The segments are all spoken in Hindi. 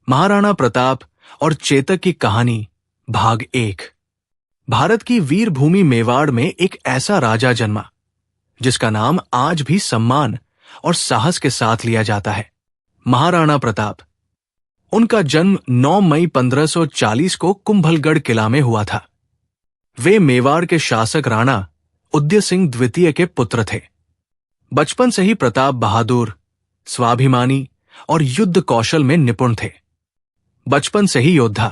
महाराणा प्रताप और चेतक की कहानी भाग 1। भारत की वीर भूमि मेवाड़ में एक ऐसा राजा जन्मा जिसका नाम आज भी सम्मान और साहस के साथ लिया जाता है, महाराणा प्रताप। उनका जन्म 9 मई 1540 को कुंभलगढ़ किला में हुआ था। वे मेवाड़ के शासक राणा उदय सिंह द्वितीय के पुत्र थे। बचपन से ही प्रताप बहादुर, स्वाभिमानी और युद्ध कौशल में निपुण थे। बचपन से ही योद्धा।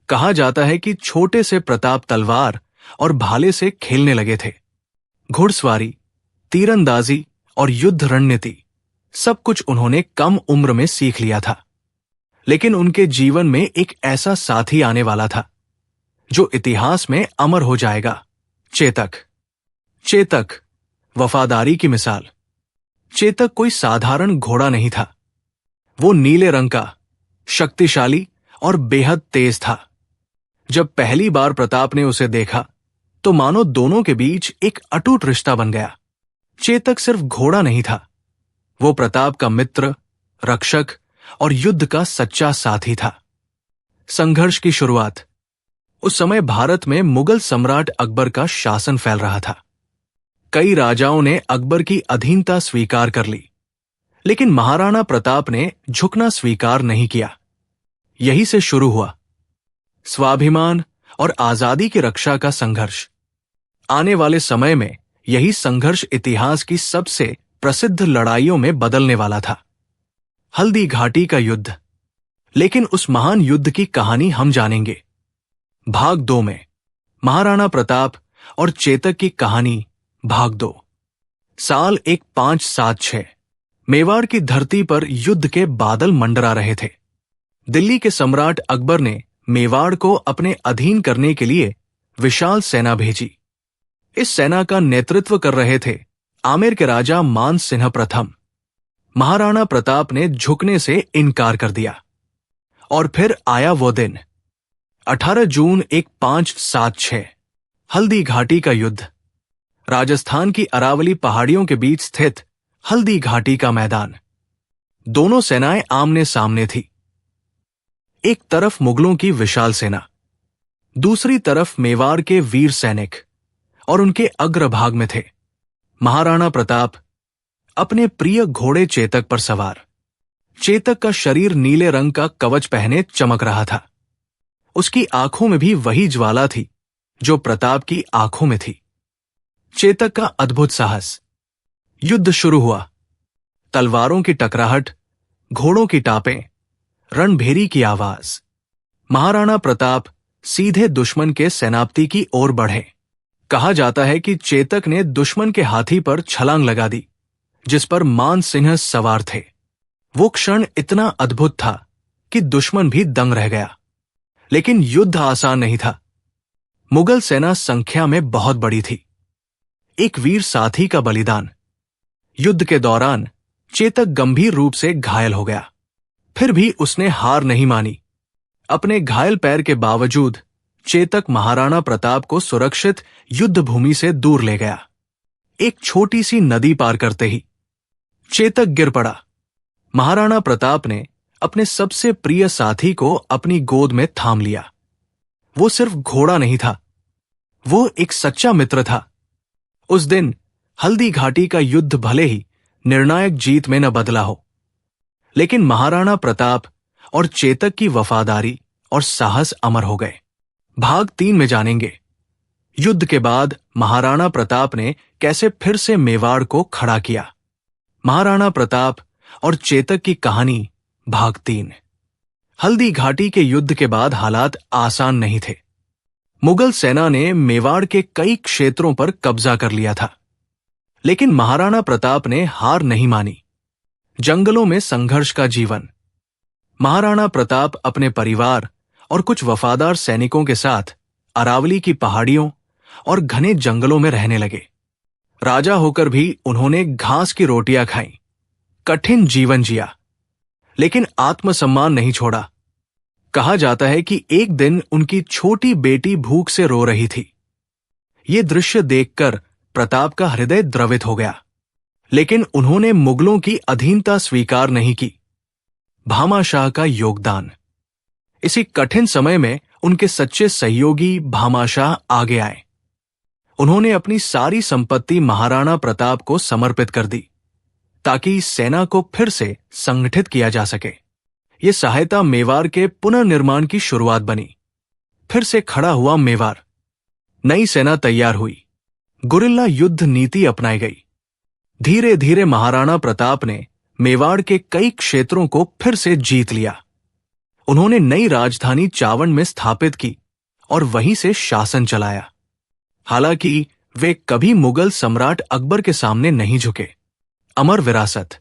कहा जाता है कि छोटे से प्रताप तलवार और भाले से खेलने लगे थे। घुड़सवारी, तीरंदाजी और युद्ध रणनीति सब कुछ उन्होंने कम उम्र में सीख लिया था। लेकिन उनके जीवन में एक ऐसा साथी आने वाला था जो इतिहास में अमर हो जाएगा, चेतक। चेतक, वफादारी की मिसाल। चेतक कोई साधारण घोड़ा नहीं था। वो नीले रंग का, शक्तिशाली और बेहद तेज था। जब पहली बार प्रताप ने उसे देखा तो मानो दोनों के बीच एक अटूट रिश्ता बन गया। चेतक सिर्फ घोड़ा नहीं था, वो प्रताप का मित्र, रक्षक और युद्ध का सच्चा साथी था। संघर्ष की शुरुआत। उस समय भारत में मुगल सम्राट अकबर का शासन फैल रहा था। कई राजाओं ने अकबर की अधीनता स्वीकार कर ली, लेकिन महाराणा प्रताप ने झुकना स्वीकार नहीं किया। यही से शुरू हुआ स्वाभिमान और आजादी की रक्षा का संघर्ष। आने वाले समय में यही संघर्ष इतिहास की सबसे प्रसिद्ध लड़ाइयों में बदलने वाला था, हल्दी घाटी का युद्ध। लेकिन उस महान युद्ध की कहानी हम जानेंगे भाग 2 में। महाराणा प्रताप और चेतक की कहानी भाग 2। साल 1576। मेवाड़ की धरती पर युद्ध के बादल मंडरा रहे थे। दिल्ली के सम्राट अकबर ने मेवाड़ को अपने अधीन करने के लिए विशाल सेना भेजी। इस सेना का नेतृत्व कर रहे थे आमेर के राजा मान सिंह प्रथम। महाराणा प्रताप ने झुकने से इनकार कर दिया। और फिर आया वो दिन, 18 जून 1576, हल्दी घाटी का युद्ध। राजस्थान की अरावली पहाड़ियों के बीच स्थित हल्दी घाटी का मैदान। दोनों सेनाएं आमने सामने थी। एक तरफ मुगलों की विशाल सेना, दूसरी तरफ मेवाड़ के वीर सैनिक, और उनके अग्रभाग में थे महाराणा प्रताप अपने प्रिय घोड़े चेतक पर सवार। चेतक का शरीर नीले रंग का कवच पहने चमक रहा था। उसकी आंखों में भी वही ज्वाला थी जो प्रताप की आंखों में थी। चेतक का अद्भुत साहस। युद्ध शुरू हुआ। तलवारों की टकराहट, घोड़ों की टापें, रणभेरी की आवाज। महाराणा प्रताप सीधे दुश्मन के सेनापति की ओर बढ़े। कहा जाता है कि चेतक ने दुश्मन के हाथी पर छलांग लगा दी जिस पर मान सिंह सवार थे। वो क्षण इतना अद्भुत था कि दुश्मन भी दंग रह गया। लेकिन युद्ध आसान नहीं था। मुगल सेना संख्या में बहुत बड़ी थी। एक वीर साथी का बलिदान। युद्ध के दौरान चेतक गंभीर रूप से घायल हो गया। फिर भी उसने हार नहीं मानी। अपने घायल पैर के बावजूद चेतक महाराणा प्रताप को सुरक्षित युद्ध भूमि से दूर ले गया। एक छोटी सी नदी पार करते ही चेतक गिर पड़ा। महाराणा प्रताप ने अपने सबसे प्रिय साथी को अपनी गोद में थाम लिया। वो सिर्फ घोड़ा नहीं था, वो एक सच्चा मित्र था। उस दिन हल्दी घाटी का युद्ध भले ही निर्णायक जीत में न बदला हो, लेकिन महाराणा प्रताप और चेतक की वफादारी और साहस अमर हो गए। भाग 3 में जानेंगे युद्ध के बाद महाराणा प्रताप ने कैसे फिर से मेवाड़ को खड़ा किया। महाराणा प्रताप और चेतक की कहानी भाग 3। हल्दी घाटी के युद्ध के बाद हालात आसान नहीं थे। मुगल सेना ने मेवाड़ के कई क्षेत्रों पर कब्जा कर लिया था, लेकिन महाराणा प्रताप ने हार नहीं मानी। जंगलों में संघर्ष का जीवन। महाराणा प्रताप अपने परिवार और कुछ वफादार सैनिकों के साथ अरावली की पहाड़ियों और घने जंगलों में रहने लगे। राजा होकर भी उन्होंने घास की रोटियां खाईं, कठिन जीवन जिया, लेकिन आत्मसम्मान नहीं छोड़ा। कहा जाता है कि एक दिन उनकी छोटी बेटी भूख से रो रही थी। ये दृश्य देखकर प्रताप का हृदय द्रवित हो गया, लेकिन उन्होंने मुगलों की अधीनता स्वीकार नहीं की। भामाशाह का योगदान। इसी कठिन समय में उनके सच्चे सहयोगी भामाशाह आगे आए। उन्होंने अपनी सारी संपत्ति महाराणा प्रताप को समर्पित कर दी ताकि सेना को फिर से संगठित किया जा सके। ये सहायता मेवाड़ के पुनर्निर्माण की शुरुआत बनी। फिर से खड़ा हुआ मेवाड़। नई सेना तैयार हुई। गुरिल्ला युद्ध नीति अपनाई गई। धीरे धीरे महाराणा प्रताप ने मेवाड़ के कई क्षेत्रों को फिर से जीत लिया। उन्होंने नई राजधानी चावंड में स्थापित की और वहीं से शासन चलाया। हालांकि वे कभी मुगल सम्राट अकबर के सामने नहीं झुके। अमर विरासत।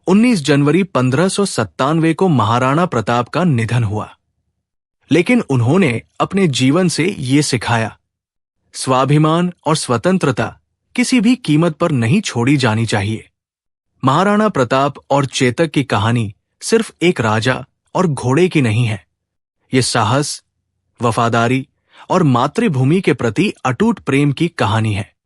19 जनवरी 1597 को महाराणा प्रताप का निधन हुआ, लेकिन उन्होंने अपने जीवन से ये सिखाया, स्वाभिमान और स्वतंत्रता किसी भी कीमत पर नहीं छोड़ी जानी चाहिए। महाराणा प्रताप और चेतक की कहानी सिर्फ एक राजा और घोड़े की नहीं है। ये साहस, वफादारी और मातृभूमि के प्रति अटूट प्रेम की कहानी है।